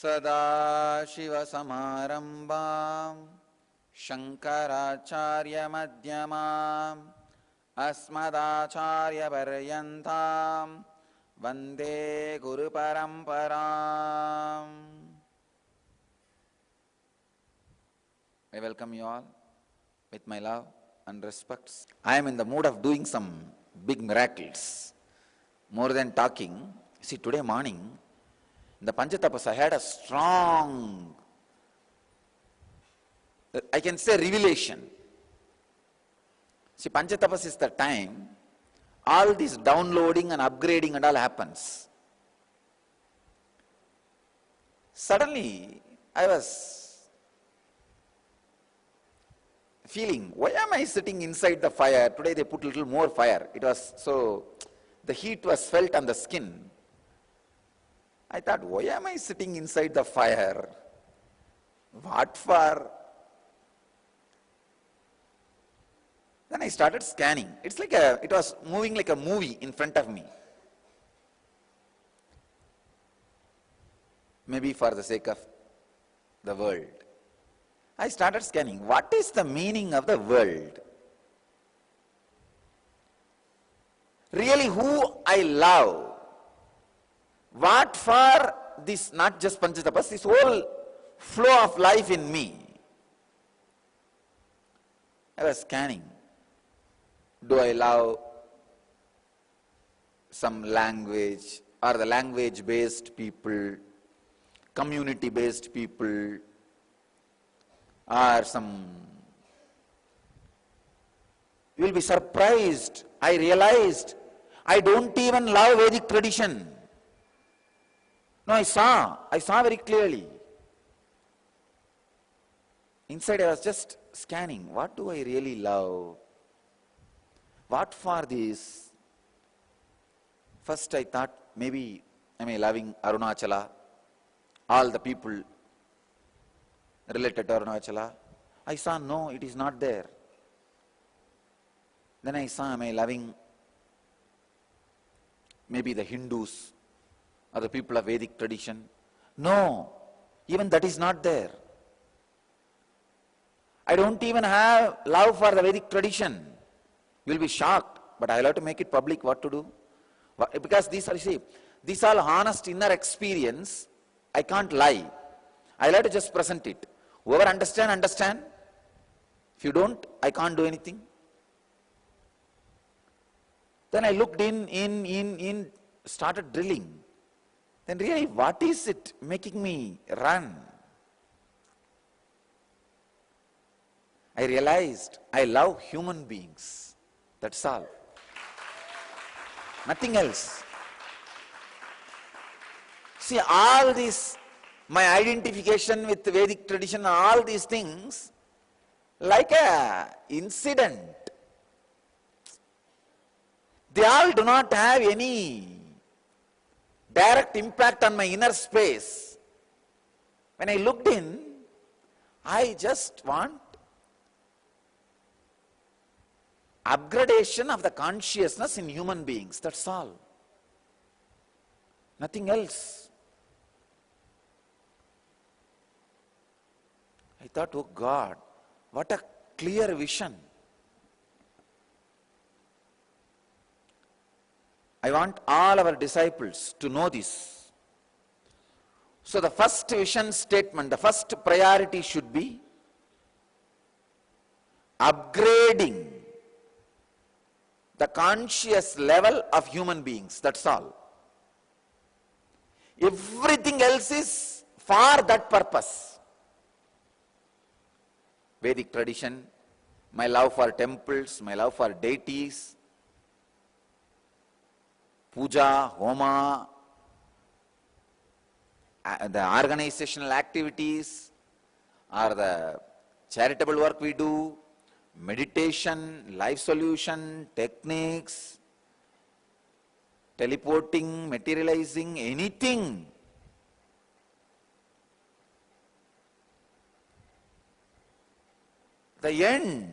सदाशिवसमारम्भां शङ्कराचार्यमध्यमाम् अस्मदाचार्यपर्यन्तां वन्दे गुरुपरम्पराम्. I welcome you all with my love and respects. I am in the mood of doing some big miracles. More than talking, see, today morning, in the Panchatapas, I had a strong, I can say, revelation. See, Panchatapas is the time all this downloading and upgrading and all happens. Suddenly, I was feeling, why am I sitting inside the fire? Today they put a little more fire. It was so, the heat was felt on the skin. I thought, why am I sitting inside the fire? What for? Then I started scanning. It's like it was moving like a movie in front of me. Maybe for the sake of the world. I started scanning. What is the meaning of the world? Really, who I love? What for this, not just Panchatapas, this whole flow of life in me? I was scanning. Do I love some language or the language-based people, community-based people, or some... You will be surprised. I realized I don't even love Vedic tradition. No, I saw very clearly. Inside I was just scanning. What do I really love? What for this? First I thought, maybe am I loving Arunachala? All the people related to Arunachala. I saw, no, it is not there. Then I saw, am I loving maybe the Hindus or the people of Vedic tradition? No, even that is not there. I don't even have love for the Vedic tradition. You will be shocked, but I will have to make it public. What to do? Because these are honest inner experience. I can't lie. I will have to just present it. Whoever understand. If you don't, I can't do anything. Then I looked in, started drilling. Then really, what is it making me run? I realized I love human beings. That's all. Nothing else. See, all this, my identification with Vedic tradition, all these things, like a incident. They all do not have any direct impact on my inner space. When I looked in, I just want upgradation of the consciousness in human beings. That's all. Nothing else. I thought, oh God, what a clear vision. I want all our disciples to know this. So the first vision statement, the first priority should be upgrading the conscious level of human beings. That's all. Everything else is for that purpose. Vedic tradition, my love for temples, my love for deities, puja, homa, the organizational activities, or the charitable work we do, meditation, life solution, techniques, teleporting, materializing, anything. The end.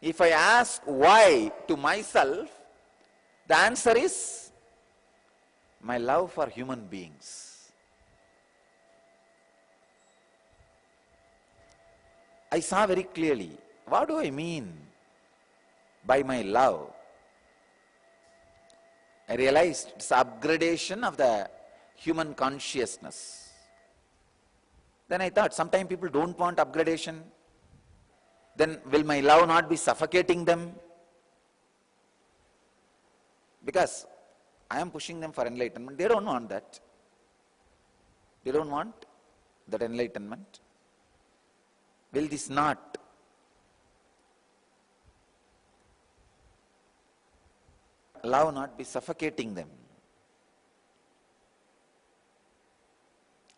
If I ask why to myself, the answer is my love for human beings. I saw very clearly, what do I mean by my love? I realized it's upgradation of the human consciousness. Then I thought, sometimes people don't want upgradation. Then will my love not be suffocating them? Because I am pushing them for enlightenment. They don't want that. They don't want that enlightenment. Will this not love not be suffocating them?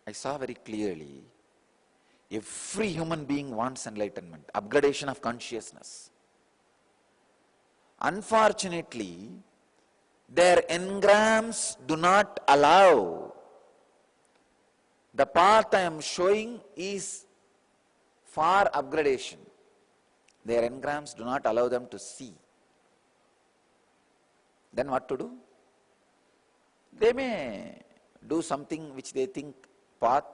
I saw very clearly, every human being wants enlightenment, upgradation of consciousness. Unfortunately, their engrams do not allow. The path I am showing is for upgradation. Their engrams do not allow them to see. Then what to do? They may do something which they think path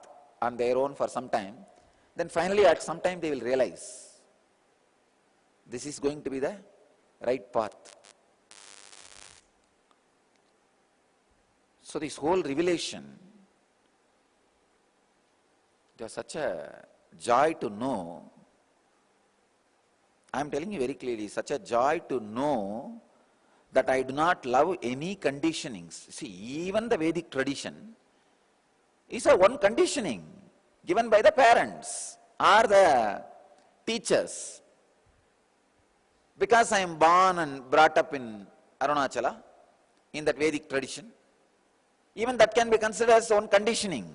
on their own for some time. Then finally at some time they will realize this is going to be the right path. So this whole revelation, it was such a joy to know. I am telling you very clearly, such a joy to know that I do not love any conditionings. See, even the Vedic tradition is a one conditioning given by the parents or the teachers. Because I am born and brought up in Arunachala, in that Vedic tradition, even that can be considered as one conditioning.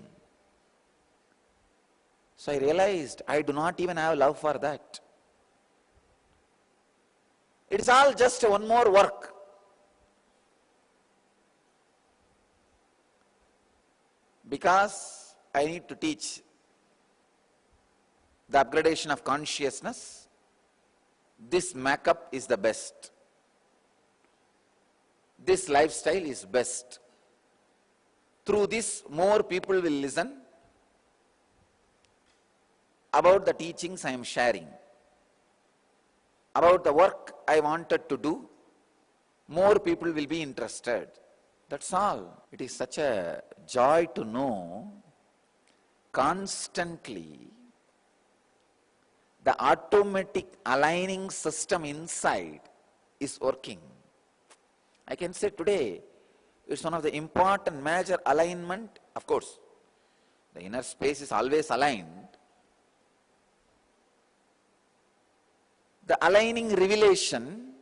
So I realized I do not even have love for that. It's all just one more work. Because I need to teach the upgradation of consciousness, this makeup is the best. This lifestyle is best. Through this, more people will listen about the teachings I am sharing, about the work I wanted to do. More people will be interested. That's all. It is such a joy to know constantly the automatic aligning system inside is working. I can say today it's one of the important major alignment. Of course, the inner space is always aligned. The aligning revelation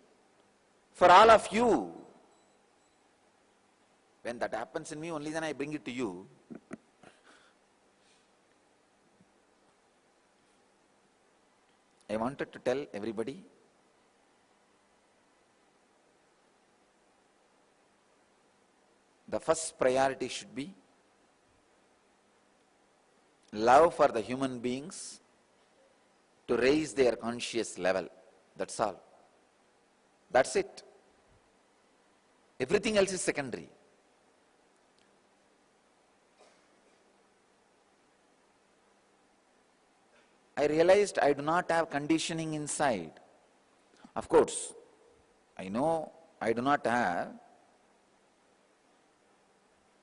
for all of you. When that happens in me, only then I bring it to you. I wanted to tell everybody, the first priority should be love for the human beings to raise their conscious level. That's all. That's it. Everything else is secondary. I realized I do not have conditioning inside. Of course, I know I do not have,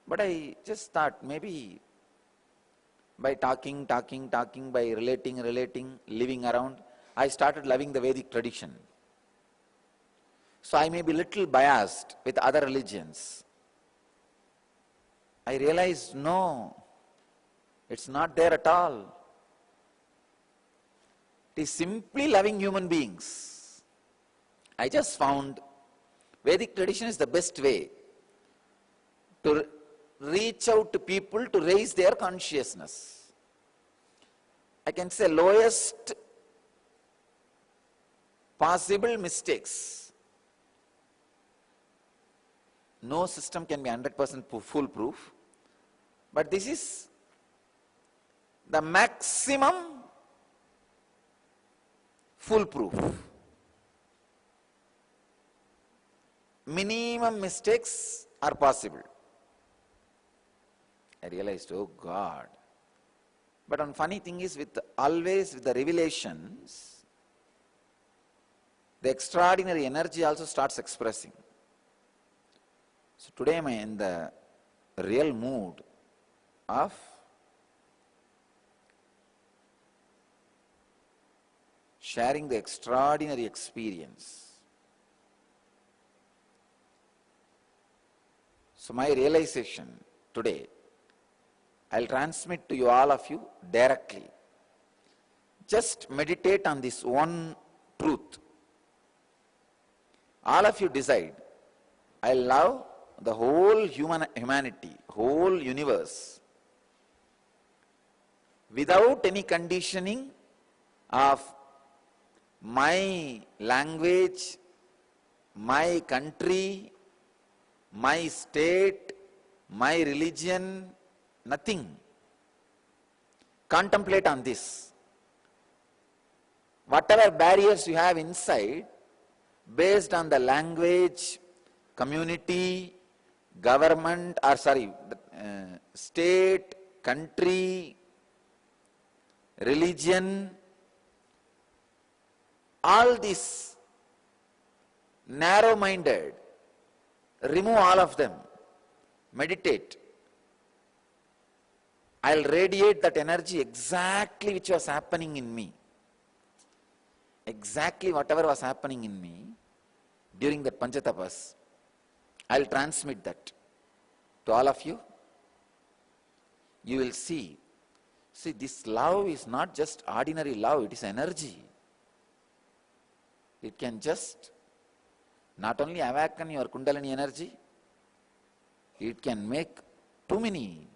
but I just thought maybe by talking, by relating, living around, I started loving the Vedic tradition. So I may be little biased with other religions. I realized, no, it's not there at all. It is simply loving human beings. I just found Vedic tradition is the best way to reach out to people to raise their consciousness. I can say lowest possible mistakes. No system can be 100% foolproof, but this is the maximum foolproof. Minimum mistakes are possible. I realized, oh God. But one funny thing is, always with the revelations, the extraordinary energy also starts expressing. So today I am in the real mood of sharing the extraordinary experience. So my realization today, I'll transmit to you, all of you, directly. Just meditate on this one truth. All of you decide, I love the whole humanity, whole universe, without any conditioning of my language, my country, my state, my religion, nothing. Contemplate on this. Whatever barriers you have inside, based on the language, community, government, state, country, religion, all this narrow-minded, remove all of them. Meditate. I'll radiate that energy exactly which was happening in me. Exactly whatever was happening in me during that Panchatapas, I'll transmit that to all of you. You will see. See, this love is not just ordinary love, it is energy. It can just not only awaken your Kundalini energy, it can make too many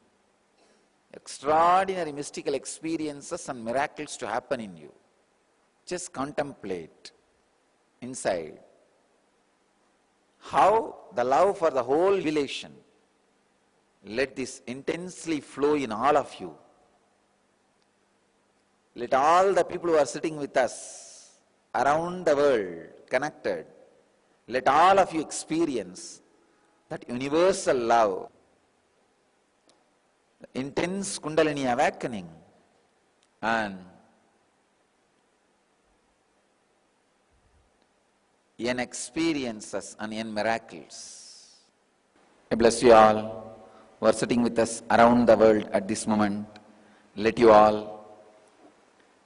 extraordinary mystical experiences and miracles to happen in you. Just contemplate inside how the love for the whole relation, let this intensely flow in all of you. Let all the people who are sitting with us around the world, connected, let all of you experience that universal love, intense Kundalini awakening, and in experiences and in miracles. I bless you all who are sitting with us around the world at this moment. Let you all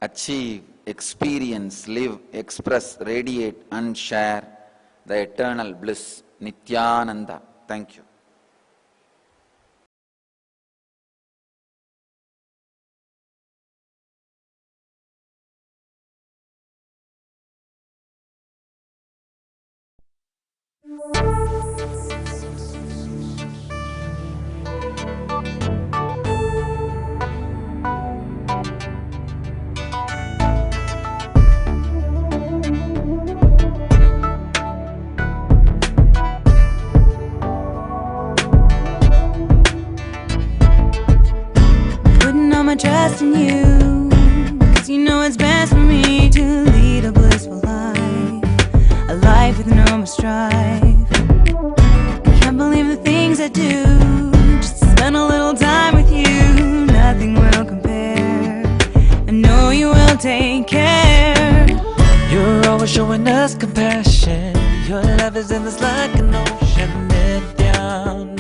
achieve, experience, live, express, radiate and share the eternal bliss, Nityananda. Thank you. Putting all my trust in you, 'cause you know it's best for me to lead a blissful life, a life with no more strife. Can't believe the things I do, just to spend a little time with you. Nothing will compare, I know you will take care. You're always showing us compassion. Your love is endless like an ocean. Let down